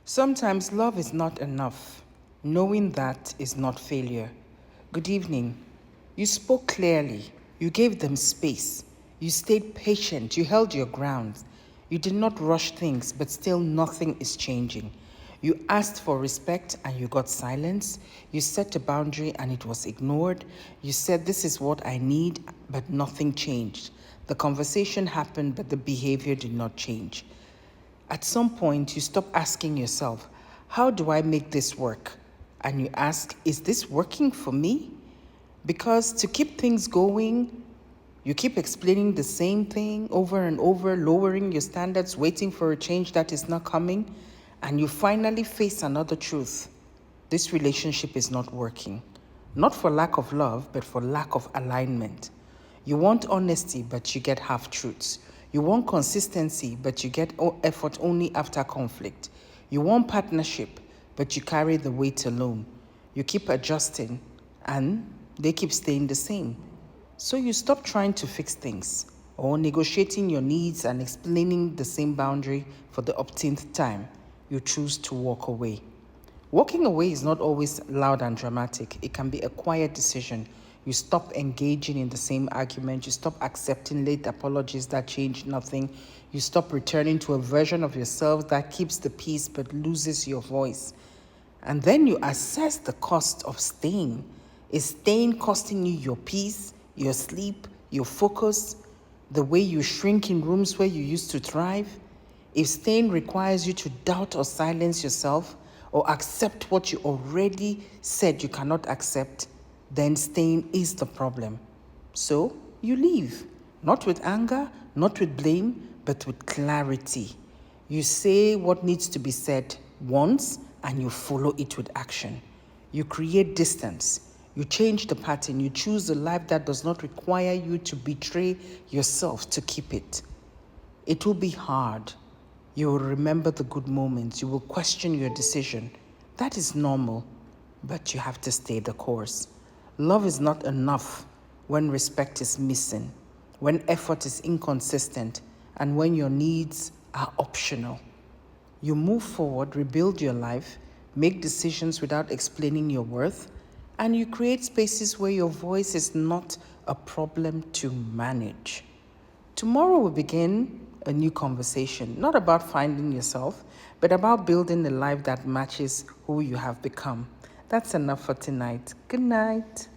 Sometimes love is not enough. Knowing that is not failure. Good evening. You spoke clearly. You gave them space. You stayed patient. You held your ground. You did not rush things, but still nothing is changing. You asked for respect and you got silence. You set a boundary and it was ignored. You said, "This is what I need," but nothing changed. The conversation happened, but the behavior did not change. At some point, you stop asking yourself, "How do I make this work?" And you ask, "Is this working for me?" Because to keep things going, you keep explaining the same thing over and over, lowering your standards, waiting for a change that is not coming, and you finally face another truth. This relationship is not working. Not for lack of love, but for lack of alignment. You want honesty, but you get half truths. You want consistency, but you get effort only after conflict. You want partnership, but you carry the weight alone. You keep adjusting, and they keep staying the same. So you stop trying to fix things, or negotiating your needs and explaining the same boundary for the upteenth time. You choose to walk away. Walking away is not always loud and dramatic. It can be a quiet decision. You stop engaging in the same argument. You stop accepting late apologies that change nothing. You stop returning to a version of yourself that keeps the peace but loses your voice. And then you assess the cost of staying. Is staying costing you your peace, your sleep, your focus, the way you shrink in rooms where you used to thrive? If staying requires you to doubt or silence yourself, or accept what you already said you cannot accept, then staying is the problem. So you leave, not with anger, not with blame, but with clarity. You say what needs to be said once and you follow it with action. You create distance. You change the pattern. You choose a life that does not require you to betray yourself to keep it. It will be hard. You will remember the good moments. You will question your decision. That is normal, but you have to stay the course. Love is not enough when respect is missing, when effort is inconsistent, and when your needs are optional. You move forward, rebuild your life, make decisions without explaining your worth, and you create spaces where your voice is not a problem to manage. Tomorrow we begin a new conversation, not about finding yourself, but about building a life that matches who you have become. That's enough for tonight. Good night.